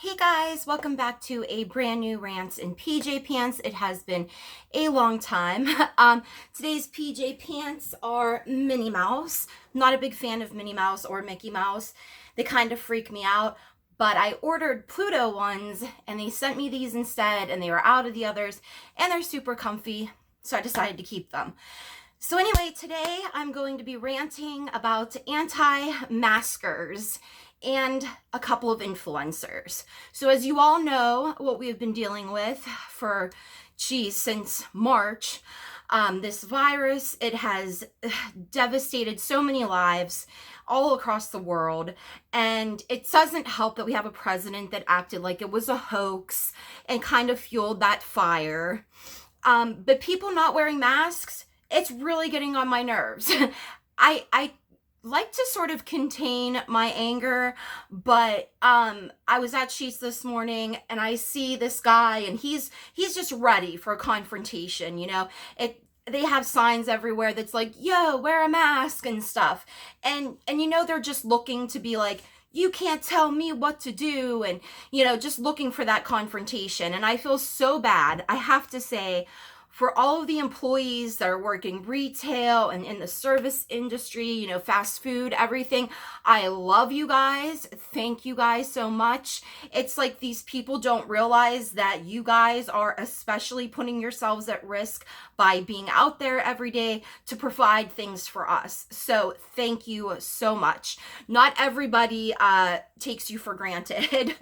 Hey guys, welcome back to a brand new Rants in PJ Pants. It has been a long time. Today's PJ Pants are Minnie Mouse. Not a big fan of Minnie Mouse or Mickey Mouse. They kind of freak me out, but I ordered Pluto ones and they sent me these instead and they were out of the others and they're super comfy, so I decided to keep them. So anyway, today I'm going to be ranting about anti-maskers and a couple of influencers. So as you all know, what we have been dealing with for, since March, this virus, it has devastated so many lives all across the world. And it doesn't help that we have a president that acted like it was a hoax and kind of fueled that fire. But people not wearing masks, it's really getting on my nerves. I like to sort of contain my anger, but I was at Sheetz this morning and I see this guy and he's just ready for a confrontation, you know. They have signs everywhere that's like, yo, wear a mask and stuff. And you know, they're just looking to be like, you can't tell me what to do, and you know, just looking for that confrontation. And I feel so bad, I have to say, for all of the employees that are working retail and in the service industry, you know, fast food, everything. I love you guys. Thank you guys so much. It's like these people don't realize that you guys are especially putting yourselves at risk by being out there every day to provide things for us. So thank you so much. Not everybody takes you for granted.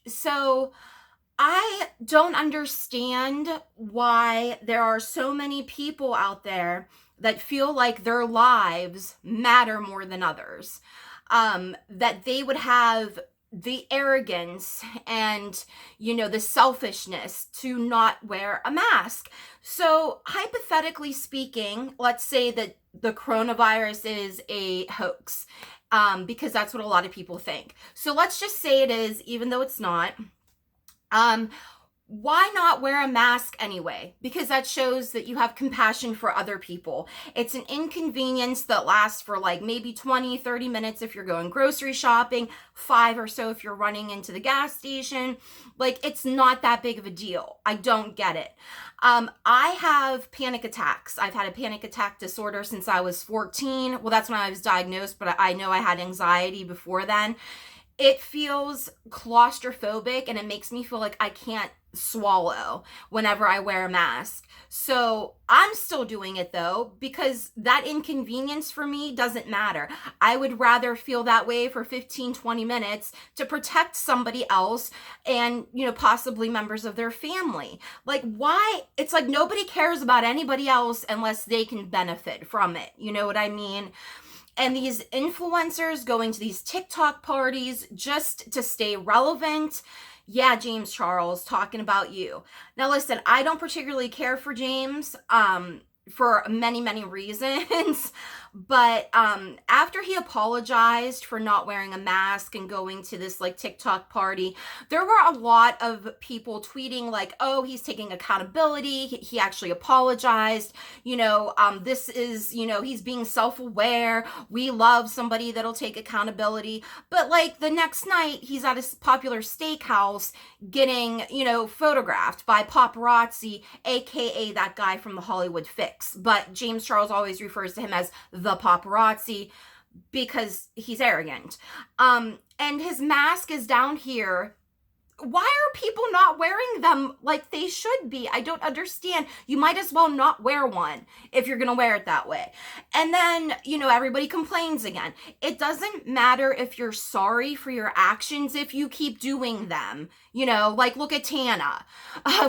So I don't understand why there are so many people out there that feel like their lives matter more than others. That they would have the arrogance and, you know, the selfishness to not wear a mask. So hypothetically speaking, let's say that the coronavirus is a hoax, because that's what a lot of people think. So let's just say it is, even though it's not. Why not wear a mask anyway? Because that shows that you have compassion for other people. It's an inconvenience that lasts for like maybe 20, 30 minutes if you're going grocery shopping, 5 or so if you're running into the gas station. Like, it's not that big of a deal. I don't get it. I have panic attacks. I've had a panic attack disorder since I was 14. Well, that's when I was diagnosed, but I know I had anxiety before then. It feels claustrophobic and it makes me feel like I can't swallow whenever I wear a mask. So I'm still doing it though, because that inconvenience for me doesn't matter. I would rather feel that way for 15, 20 minutes to protect somebody else and, you know, possibly members of their family. Like, why? It's like nobody cares about anybody else unless they can benefit from it. You know what I mean? And these influencers going to these TikTok parties just to stay relevant. Yeah, James Charles, talking about you. Now listen, I don't particularly care for James for many, many reasons. But after he apologized for not wearing a mask and going to this like TikTok party, there were a lot of people tweeting like, oh, he's taking accountability. He actually apologized. You know, this is, you know, he's being self-aware. We love somebody that'll take accountability. But like the next night, he's at a popular steakhouse getting, you know, photographed by paparazzi, aka that guy from the Hollywood Fix. But James Charles always refers to him as the paparazzi because he's arrogant. And his mask is down here. Why are people not wearing them like they should be? I don't understand. You might as well not wear one if you're going to wear it that way. And then, you know, everybody complains again. It doesn't matter if you're sorry for your actions if you keep doing them. You know, like look at Tana,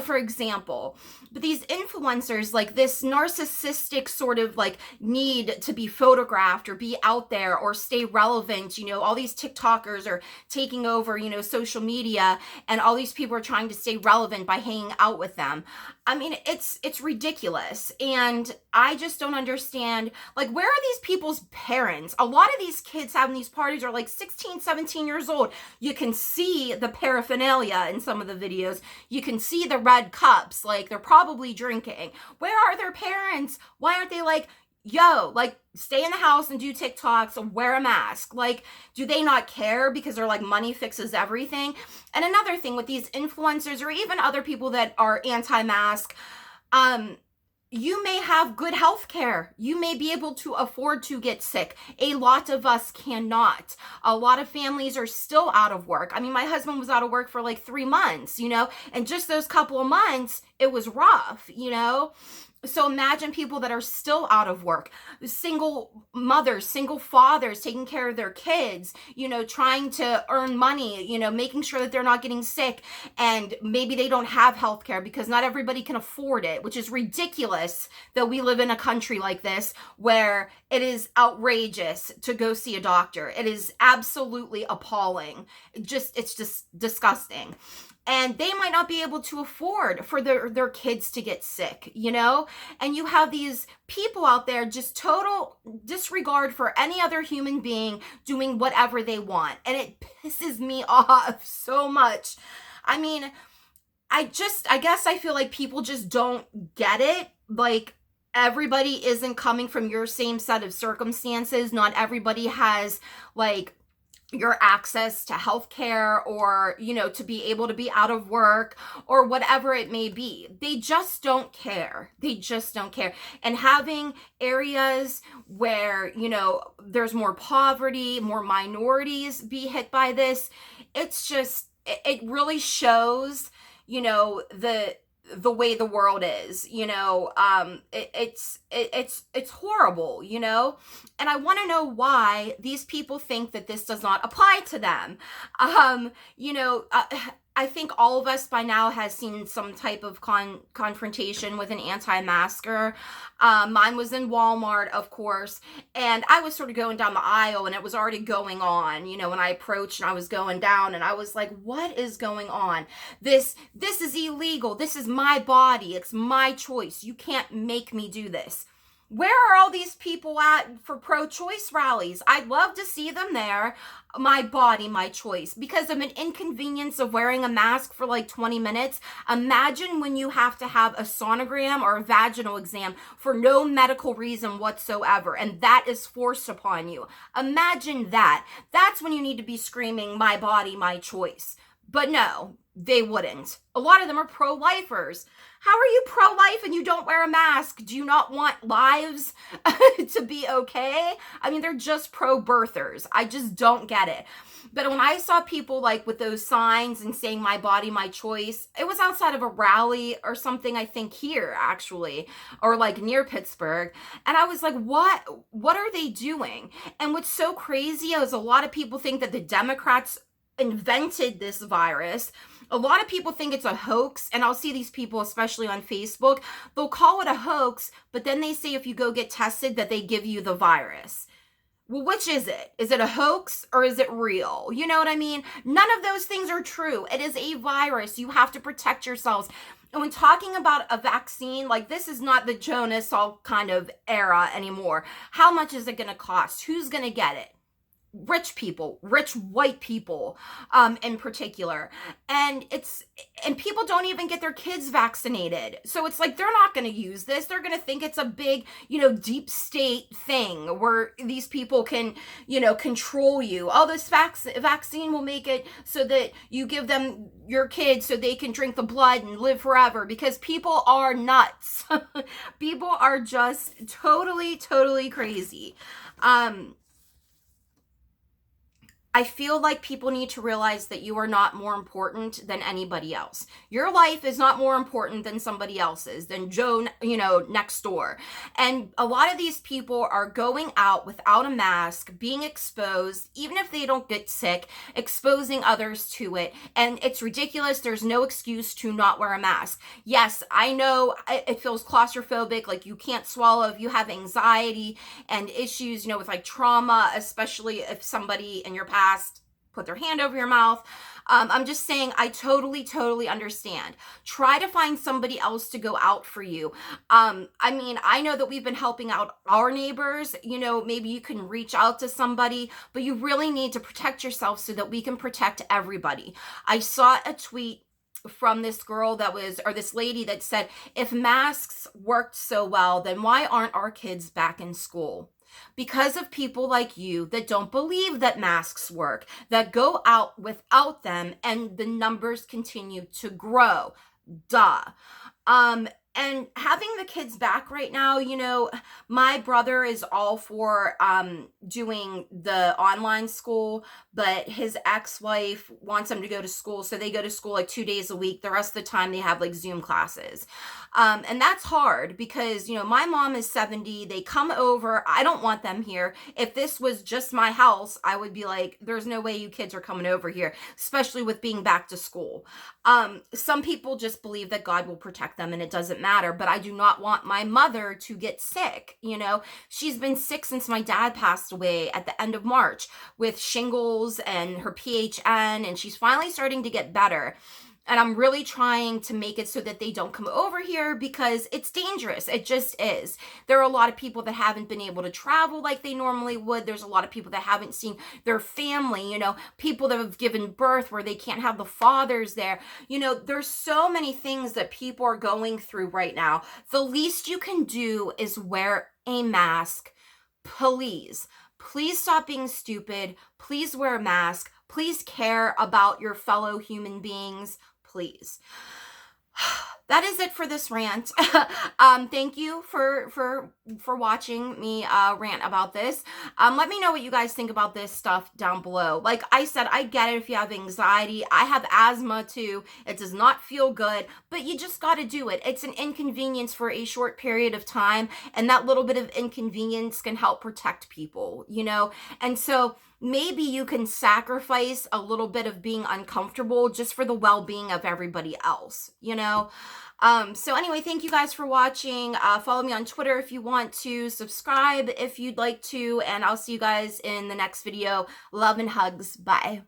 for example. But these influencers, like this narcissistic sort of like need to be photographed or be out there or stay relevant. You know, all these TikTokers are taking over, you know, social media, and all these people are trying to stay relevant by hanging out with them. I mean, it's ridiculous. And I just don't understand, like, where are these people's parents? A lot of these kids having these parties are like 16, 17 years old. You can see the paraphernalia in some of the videos. You can see the red cups, like they're probably drinking. Where are their parents? Why aren't they like, yo, like, stay in the house and do TikToks and wear a mask. Like, do they not care because they're like, money fixes everything? And another thing with these influencers or even other people that are anti-mask, um, you may have good health care. You may be able to afford to get sick. A lot of us cannot. A lot of families are still out of work. I mean, my husband was out of work for like 3 months, and just those couple of months, it was rough. So imagine people that are still out of work, single mothers, single fathers taking care of their kids, trying to earn money, making sure that they're not getting sick, and maybe they don't have health care because not everybody can afford it, which is ridiculous that we live in a country like this where it is outrageous to go see a doctor. It is absolutely appalling. It's just disgusting. And they might not be able to afford for their kids to get sick, And you have these people out there, just total disregard for any other human being doing whatever they want. And it pisses me off so much. I mean, I guess I feel like people just don't get it. Like, everybody isn't coming from your same set of circumstances. Not everybody has, like, your access to healthcare or, to be able to be out of work or whatever it may be. They just don't care. They just don't care. And having areas where, there's more poverty, more minorities be hit by this, it really shows, the way the world is, it's horrible, and I want to know why these people think that this does not apply to them. I think all of us by now has seen some type of confrontation with an anti-masker. Mine was in Walmart, of course, and I was sort of going down the aisle and it was already going on, when I approached and I was going down and I was like, what is going on? This is illegal. This is my body. It's my choice. You can't make me do this. Where are all these people at for pro-choice rallies? I'd love to see them there. My body, my choice. Because of an inconvenience of wearing a mask for like 20 minutes. Imagine when you have to have a sonogram or a vaginal exam for no medical reason whatsoever, and that is forced upon you. Imagine that. That's when you need to be screaming, my body, my choice. But no, they wouldn't. A lot of them are pro-lifers. How are you pro-life and you don't wear a mask? Do you not want lives to be okay? I mean, they're just pro-birthers. I just don't get it. But when I saw people like with those signs and saying my body, my choice, it was outside of a rally or something, I think here actually, or like near Pittsburgh. And I was like, what are they doing? And what's so crazy is a lot of people think that the Democrats invented this virus. A lot of people think it's a hoax, and I'll see these people, especially on Facebook, they'll call it a hoax, but then they say if you go get tested that they give you the virus. Well, which is it? Is it a hoax or is it real? You know what I mean? None of those things are true. It is a virus. You have to protect yourselves. And when talking about a vaccine, like, this is not the Jonas all kind of era anymore. How much is it going to cost? Who's going to get it? Rich people, rich white people, in particular. And people don't even get their kids vaccinated. So it's like, they're not going to use this. They're going to think it's a big, deep state thing where these people can, control you. Oh, this vaccine will make it so that you give them your kids so they can drink the blood and live forever, because people are nuts. People are just totally, totally crazy. I feel like people need to realize that you are not more important than anybody else. Your life is not more important than somebody else's, than Joe, next door. And a lot of these people are going out without a mask, being exposed, even if they don't get sick, exposing others to it. And it's ridiculous. There's no excuse to not wear a mask. Yes, I know it feels claustrophobic, like you can't swallow if you have anxiety and issues, with like trauma, especially if somebody in your past put their hand over your mouth. I'm just saying, I totally, totally understand. Try to find somebody else to go out for you. I know that we've been helping out our neighbors. Maybe you can reach out to somebody, but you really need to protect yourself so that we can protect everybody. I saw a tweet from this girl that was, or this lady that said, if masks worked so well, then why aren't our kids back in school? Because of people like you that don't believe that masks work, that go out without them, and the numbers continue to grow. Duh. And having the kids back right now, you know, my brother is all for doing the online school, but his ex-wife wants him to go to school, so they go to school like 2 days a week. The rest of the time they have like Zoom classes. And that's hard because, you know, my mom is 70. They come over. I don't want them here. If this was just my house, I would be like, there's no way you kids are coming over here, especially with being back to school. Some people just believe that God will protect them and it doesn't matter, but I do not want my mother to get sick. You know, she's been sick since my dad passed away at the end of March with shingles and her PHN, and she's finally starting to get better. And I'm really trying to make it so that they don't come over here because it's dangerous. It just is. There are a lot of people that haven't been able to travel like they normally would. There's a lot of people that haven't seen their family, you know, people that have given birth where they can't have the fathers there. You know, there's so many things that people are going through right now. The least you can do is wear a mask. Please. Please stop being stupid. Please wear a mask. Please care about your fellow human beings. Please. That is it for this rant. Thank you for watching me rant about this. Let me know what you guys think about this stuff down below. Like I said, I get it if you have anxiety. I have asthma too. It does not feel good, but you just got to do it. It's an inconvenience for a short period of time, and that little bit of inconvenience can help protect people, you know? And so maybe you can sacrifice a little bit of being uncomfortable just for the well-being of everybody else, you know? So anyway, thank you guys for watching. Follow me on Twitter if you want to. Subscribe if you'd like to. And I'll see you guys in the next video. Love and hugs. Bye.